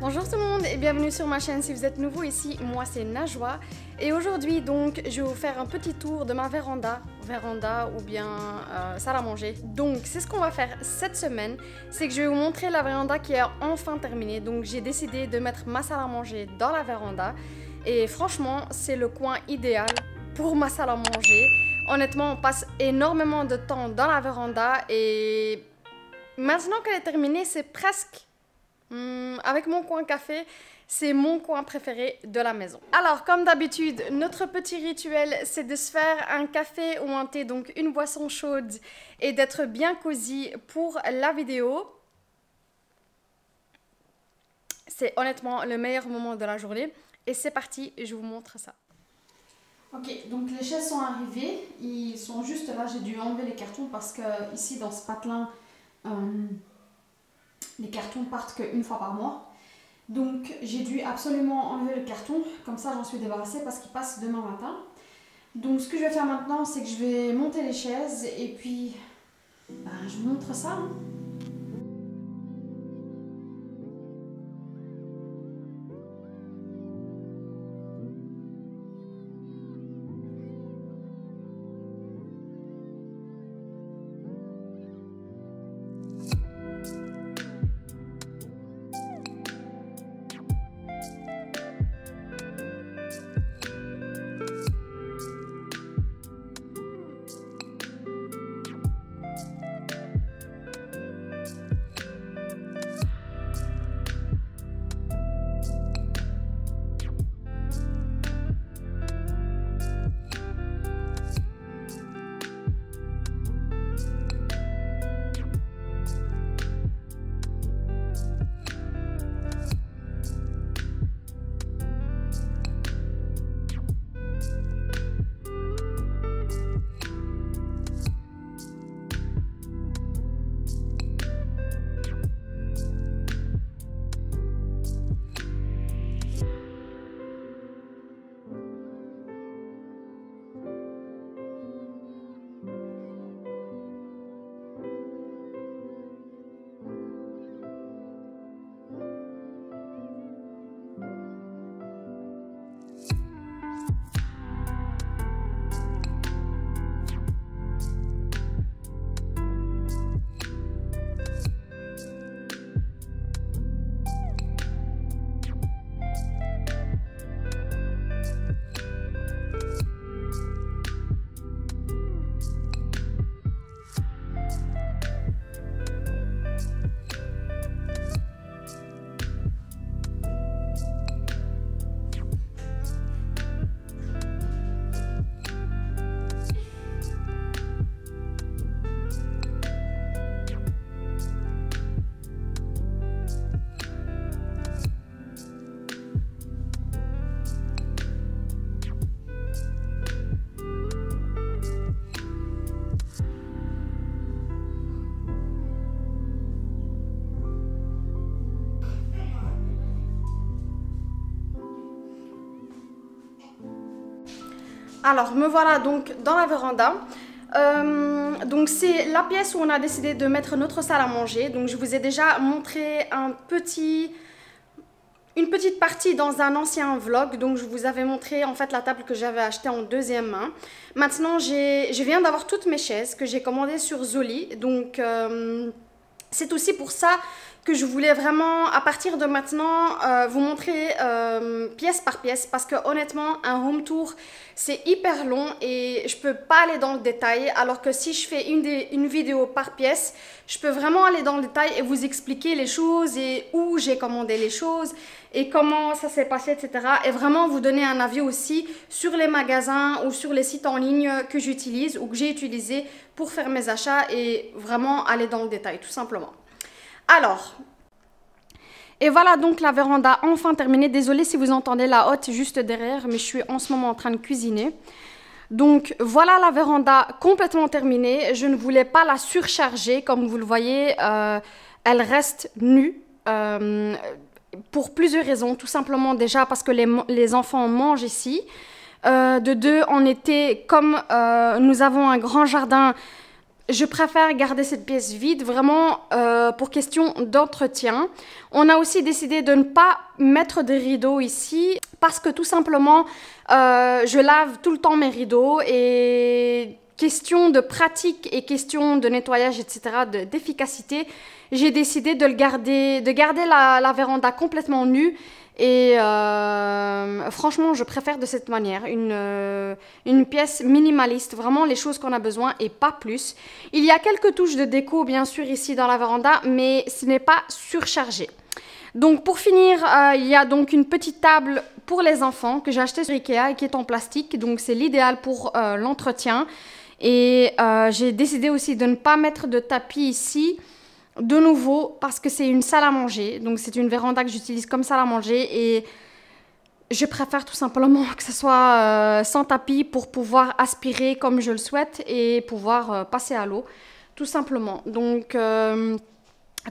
Bonjour tout le monde et bienvenue sur ma chaîne si vous êtes nouveau ici, moi c'est Najwa et aujourd'hui donc je vais vous faire un petit tour de ma véranda ou bien salle à manger. Donc c'est ce qu'on va faire cette semaine, c'est que je vais vous montrer la véranda qui est enfin terminée. Donc j'ai décidé de mettre ma salle à manger dans la véranda et franchement c'est le coin idéal pour ma salle à manger. Honnêtement on passe énormément de temps dans la véranda et maintenant qu'elle est terminée c'est presque... avec mon coin café, c'est mon coin préféré de la maison. Alors, comme d'habitude, notre petit rituel, c'est de se faire un café ou un thé, donc une boisson chaude, et d'être bien cosy pour la vidéo. C'est honnêtement le meilleur moment de la journée. Et c'est parti, je vous montre ça. Ok, donc les chaises sont arrivées, ils sont juste là, j'ai dû enlever les cartons parce que ici dans ce patelin, les cartons partent qu'une fois par mois. Donc j'ai dû absolument enlever le carton, comme ça j'en suis débarrassée parce qu'il passe demain matin. Donc ce que je vais faire maintenant, c'est que je vais monter les chaises et puis je vous montre ça. Alors me voilà donc dans la véranda. Donc c'est la pièce où on a décidé de mettre notre salle à manger. Donc je vous ai déjà montré une petite partie dans un ancien vlog. Donc je vous avais montré en fait la table que j'avais achetée en deuxième main. Maintenant je viens d'avoir toutes mes chaises que j'ai commandées sur Zoli. Donc c'est aussi pour ça que je voulais vraiment, à partir de maintenant, vous montrer pièce par pièce, parce que honnêtement, un home tour, c'est hyper long et je peux pas aller dans le détail, alors que si je fais une vidéo par pièce, je peux vraiment aller dans le détail et vous expliquer les choses et où j'ai commandé les choses et comment ça s'est passé, etc. Et vraiment vous donner un avis aussi sur les magasins ou sur les sites en ligne que j'utilise ou que j'ai utilisé pour faire mes achats et vraiment aller dans le détail, tout simplement. Alors, et voilà donc la véranda enfin terminée. Désolée si vous entendez la hotte juste derrière, mais je suis en ce moment en train de cuisiner. Donc voilà la véranda complètement terminée. Je ne voulais pas la surcharger, comme vous le voyez, elle reste nue. Pour plusieurs raisons, tout simplement déjà parce que les enfants mangent ici. De deux, en été, comme nous avons un grand jardin, je préfère garder cette pièce vide, vraiment pour question d'entretien. On a aussi décidé de ne pas mettre de rideaux ici parce que tout simplement, je lave tout le temps mes rideaux et question de pratique et question de nettoyage, etc., d'efficacité, j'ai décidé de garder la véranda complètement nue. Et franchement, je préfère de cette manière, une pièce minimaliste, vraiment les choses qu'on a besoin et pas plus. Il y a quelques touches de déco, bien sûr, ici dans la véranda, mais ce n'est pas surchargé. Donc pour finir, il y a donc une petite table pour les enfants que j'ai achetée sur Ikea et qui est en plastique, donc c'est l'idéal pour l'entretien. Et j'ai décidé aussi de ne pas mettre de tapis ici. De nouveau, parce que c'est une salle à manger, donc c'est une véranda que j'utilise comme salle à manger et je préfère tout simplement que ce soit sans tapis pour pouvoir aspirer comme je le souhaite et pouvoir passer à l'eau, tout simplement. Donc,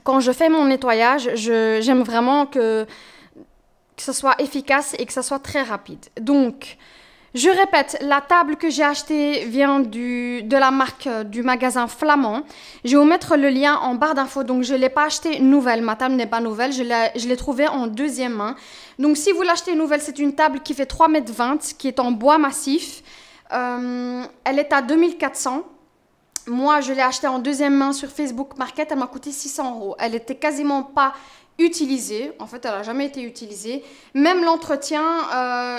quand je fais mon nettoyage, j'aime vraiment que ce soit efficace et que ce soit très rapide. Donc, je répète, la table que j'ai achetée vient de la marque du magasin Flamand. Je vais vous mettre le lien en barre d'infos. Donc, je ne l'ai pas achetée nouvelle. Ma table n'est pas nouvelle. Je l'ai trouvée en deuxième main. Donc, si vous l'achetez nouvelle, c'est une table qui fait 3,20 m, qui est en bois massif. Elle est à 2400. Moi, je l'ai achetée en deuxième main sur Facebook Market. Elle m'a coûté 600 €. Elle était quasiment pas utilisée. En fait, elle n'a jamais été utilisée. Même l'entretien,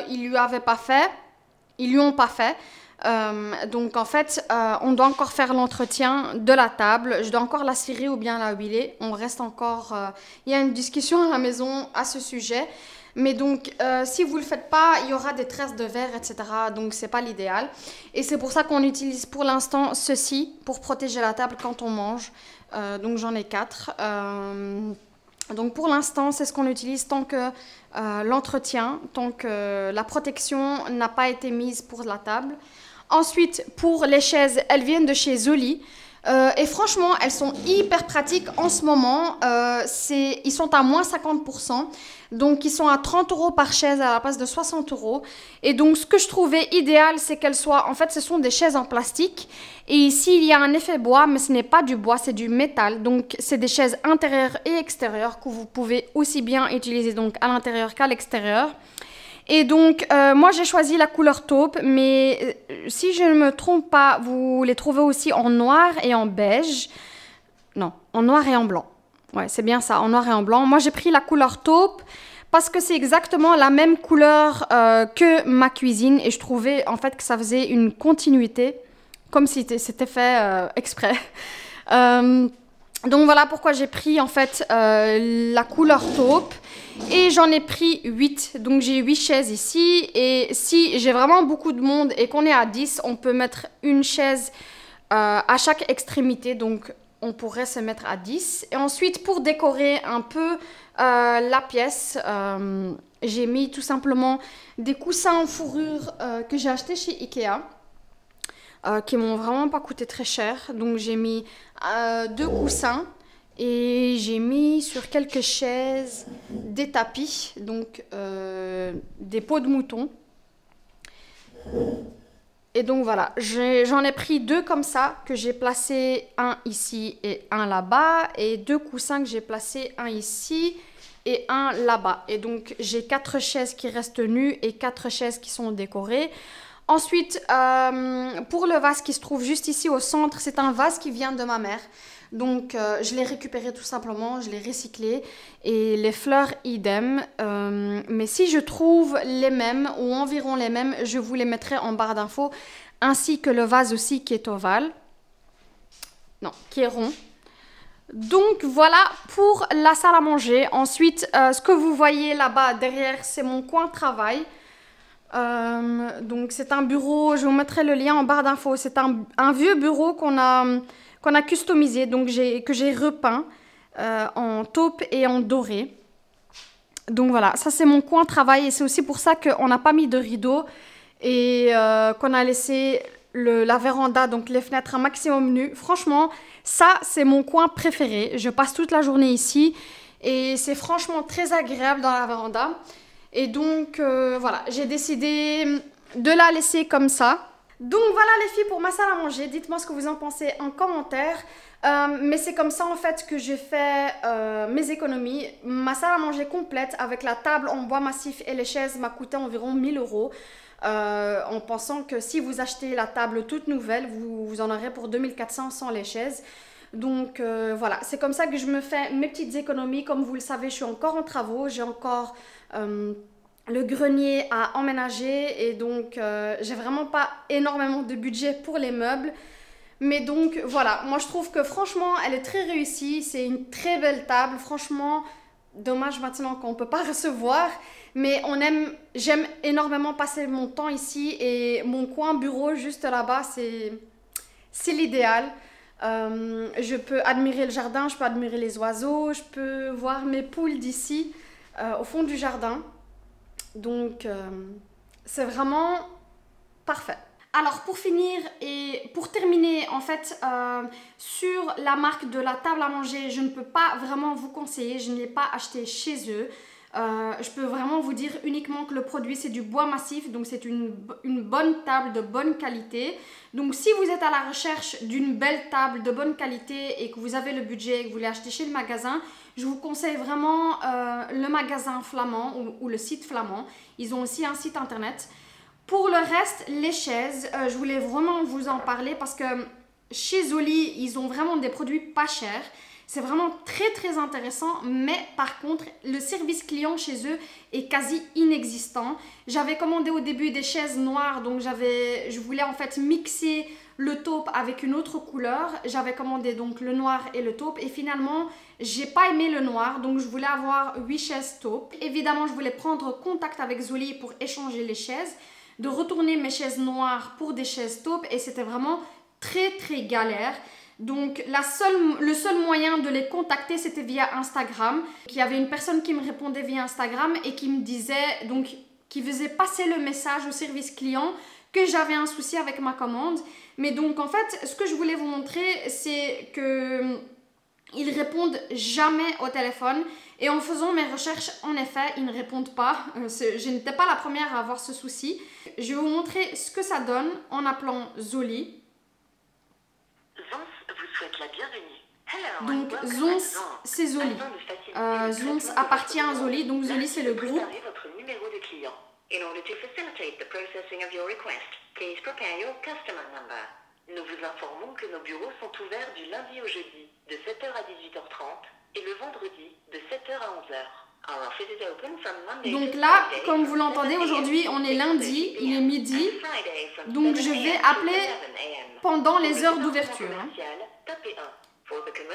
ils lui avaient pas fait. Ils lui ont pas fait. Donc en fait, on doit encore faire l'entretien de la table. Je dois encore la cirer ou bien la huiler. On reste encore... il y a une discussion à la maison à ce sujet. Mais donc, si vous ne le faites pas, il y aura des traces de verre, etc. Donc, ce n'est pas l'idéal. Et c'est pour ça qu'on utilise pour l'instant ceci pour protéger la table quand on mange. Donc, j'en ai 4. Donc pour l'instant, c'est ce qu'on utilise tant que l'entretien, tant que la protection n'a pas été mise pour la table. Ensuite, pour les chaises, elles viennent de chez Zoli. Et franchement, elles sont hyper pratiques en ce moment. Ils sont à moins 50%. Donc, ils sont à 30 € par chaise à la place de 60 €. Et donc, ce que je trouvais idéal, c'est qu'elles soient... En fait, ce sont des chaises en plastique. Et ici, il y a un effet bois, mais ce n'est pas du bois, c'est du métal. Donc, c'est des chaises intérieures et extérieures que vous pouvez aussi bien utiliser donc à l'intérieur qu'à l'extérieur. Et donc, moi, j'ai choisi la couleur taupe, mais si je ne me trompe pas, vous les trouvez aussi en noir et en beige. Non, en noir et en blanc. Ouais, c'est bien ça, en noir et en blanc. Moi, j'ai pris la couleur taupe parce que c'est exactement la même couleur que ma cuisine. Et je trouvais, en fait, que ça faisait une continuité, comme si c'était fait exprès. Donc, voilà pourquoi j'ai pris, en fait, la couleur taupe. Et j'en ai pris 8, donc j'ai 8 chaises ici. Et si j'ai vraiment beaucoup de monde et qu'on est à 10, on peut mettre une chaise à chaque extrémité. Donc on pourrait se mettre à 10. Et ensuite, pour décorer un peu la pièce, j'ai mis tout simplement des coussins en fourrure que j'ai achetés chez Ikea. Qui m'ont vraiment pas coûté très cher. Donc j'ai mis 2 coussins. Et j'ai mis sur quelques chaises des tapis, donc des peaux de mouton. Et donc voilà, j'en ai pris 2 comme ça, que j'ai placé un ici et un là-bas. Et 2 coussins que j'ai placé un ici et un là-bas. Et donc j'ai 4 chaises qui restent nues et 4 chaises qui sont décorées. Ensuite, pour le vase qui se trouve juste ici au centre, c'est un vase qui vient de ma mère. Donc je l'ai récupéré tout simplement, je l'ai recyclé. Et les fleurs idem. Mais si je trouve les mêmes ou environ les mêmes, je vous les mettrai en barre d'infos. Ainsi que le vase aussi qui est ovale. Non, qui est rond. Donc voilà pour la salle à manger. Ensuite, ce que vous voyez là-bas derrière, c'est mon coin travail. Donc c'est un bureau, je vous mettrai le lien en barre d'infos. C'est un vieux bureau qu'on a customisé, donc que j'ai repeint en taupe et en doré. Donc voilà, ça c'est mon coin travail et c'est aussi pour ça qu'on n'a pas mis de rideau et qu'on a laissé la véranda, donc les fenêtres un maximum nues. Franchement, ça c'est mon coin préféré. Je passe toute la journée ici et c'est franchement très agréable dans la véranda. Et donc voilà, j'ai décidé de la laisser comme ça. Donc voilà les filles pour ma salle à manger. Dites-moi ce que vous en pensez en commentaire. Mais c'est comme ça en fait que j'ai fait mes économies. Ma salle à manger complète avec la table en bois massif et les chaises m'a coûté environ 1000 €. En pensant que si vous achetez la table toute nouvelle, vous en aurez pour 2400 sans les chaises. Donc voilà, c'est comme ça que je me fais mes petites économies. Comme vous le savez, je suis encore en travaux, j'ai encore le grenier à emménager et donc j'ai vraiment pas énormément de budget pour les meubles. Mais donc voilà, moi je trouve que franchement elle est très réussie, c'est une très belle table, franchement dommage maintenant qu'on ne peut pas recevoir. Mais j'aime énormément passer mon temps ici et mon coin bureau juste là-bas, c'est l'idéal. Je peux admirer le jardin, je peux admirer les oiseaux, je peux voir mes poules d'ici, au fond du jardin. Donc, c'est vraiment parfait. Alors, pour finir et pour terminer, en fait, sur la marque de la table à manger, je ne peux pas vraiment vous conseiller, je ne l'ai pas acheté chez eux. Je peux vraiment vous dire uniquement que le produit c'est du bois massif, donc c'est une bonne table de bonne qualité. Donc si vous êtes à la recherche d'une belle table de bonne qualité et que vous avez le budget et que vous voulez acheter chez le magasin, je vous conseille vraiment le magasin flamand ou le site flamand. Ils ont aussi un site internet. Pour le reste, les chaises, je voulais vraiment vous en parler parce que chez Zoli, ils ont vraiment des produits pas chers. C'est vraiment très très intéressant, mais par contre, le service client chez eux est quasi inexistant. J'avais commandé au début des chaises noires, donc je voulais en fait mixer le taupe avec une autre couleur. J'avais commandé donc le noir et le taupe et finalement, j'ai pas aimé le noir, donc je voulais avoir 8 chaises taupe. Évidemment, je voulais prendre contact avec Zoli pour échanger les chaises, de retourner mes chaises noires pour des chaises taupe et c'était vraiment très très galère. Donc le seul moyen de les contacter c'était via Instagram. Il y avait une personne qui me répondait via Instagram et qui me disait, donc qui faisait passer le message au service client que j'avais un souci avec ma commande. Mais donc en fait ce que je voulais vous montrer c'est que ils répondent jamais au téléphone et en faisant mes recherches en effet ils ne répondent pas. Je n'étais pas la première à avoir ce souci. Je vais vous montrer ce que ça donne en appelant Zoli. Souhaite la bienvenue. Donc Zons, c'est Zoli. Zons appartient à Zoli, donc Zoli c'est le groupe. Votre numéro de client. In order to facilitate the processing of your request, please prepare your customer number. Nous vous informons que nos bureaux sont ouverts du lundi au jeudi de 7h à 18h30 et le vendredi de 7h à 11h. Donc là, comme vous l'entendez, aujourd'hui on est lundi, il est midi, donc je vais appeler pendant les heures d'ouverture.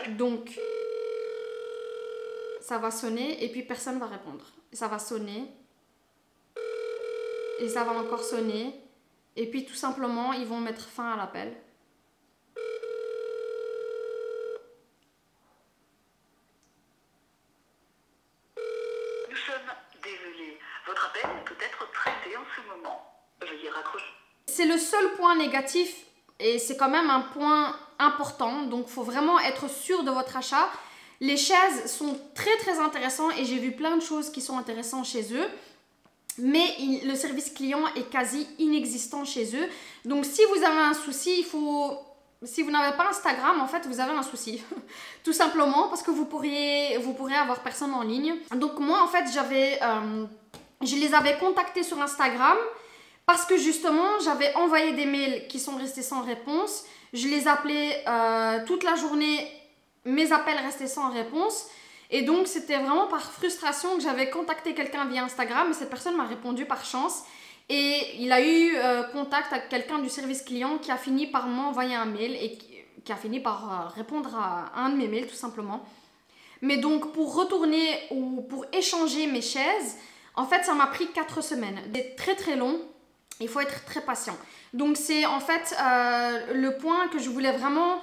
Donc, ça va sonner et puis personne ne va répondre. Ça va sonner et ça va encore sonner et puis tout simplement ils vont mettre fin à l'appel. Nous sommes désolés. Votre appel peut être traité en ce moment. Veuillez raccrocher. C'est le seul point négatif et c'est quand même un point important, donc il faut vraiment être sûr de votre achat. Les chaises sont très très intéressantes et j'ai vu plein de choses qui sont intéressantes chez eux, mais le service client est quasi inexistant chez eux. Donc si vous avez un souci, si vous n'avez pas Instagram, en fait vous avez un souci tout simplement parce que vous pourrez avoir personne en ligne. Donc moi en fait je les avais contactés sur Instagram parce que justement j'avais envoyé des mails qui sont restés sans réponse. Je les appelais toute la journée mes appels restaient sans réponse. Et donc, c'était vraiment par frustration que j'avais contacté quelqu'un via Instagram. Et cette personne m'a répondu par chance. Et il a eu contact avec quelqu'un du service client qui a fini par m'envoyer un mail et qui a fini par répondre à un de mes mails, tout simplement. Mais donc, pour retourner ou pour échanger mes chaises, en fait, ça m'a pris 4 semaines. C'est très très long. Il faut être très patient. Donc, c'est en fait le point que je voulais vraiment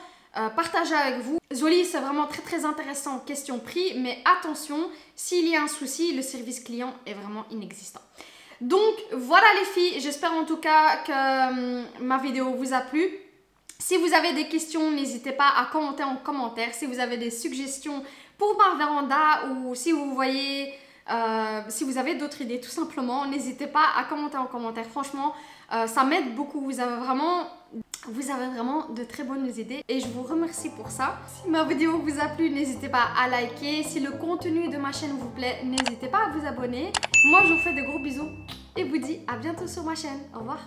partager avec vous. Zoli, c'est vraiment très très intéressant, question prix, mais attention, s'il y a un souci, le service client est vraiment inexistant. Donc voilà les filles, j'espère en tout cas que ma vidéo vous a plu. Si vous avez des questions, n'hésitez pas à commenter en commentaire. Si vous avez des suggestions pour ma véranda ou si vous voyez, si vous avez d'autres idées tout simplement, n'hésitez pas à commenter en commentaire. Franchement, ça m'aide beaucoup, vous avez vraiment de très bonnes idées et je vous remercie pour ça. Si ma vidéo vous a plu, n'hésitez pas à liker. Si le contenu de ma chaîne vous plaît, n'hésitez pas à vous abonner. Moi, je vous fais de gros bisous et vous dis à bientôt sur ma chaîne. Au revoir.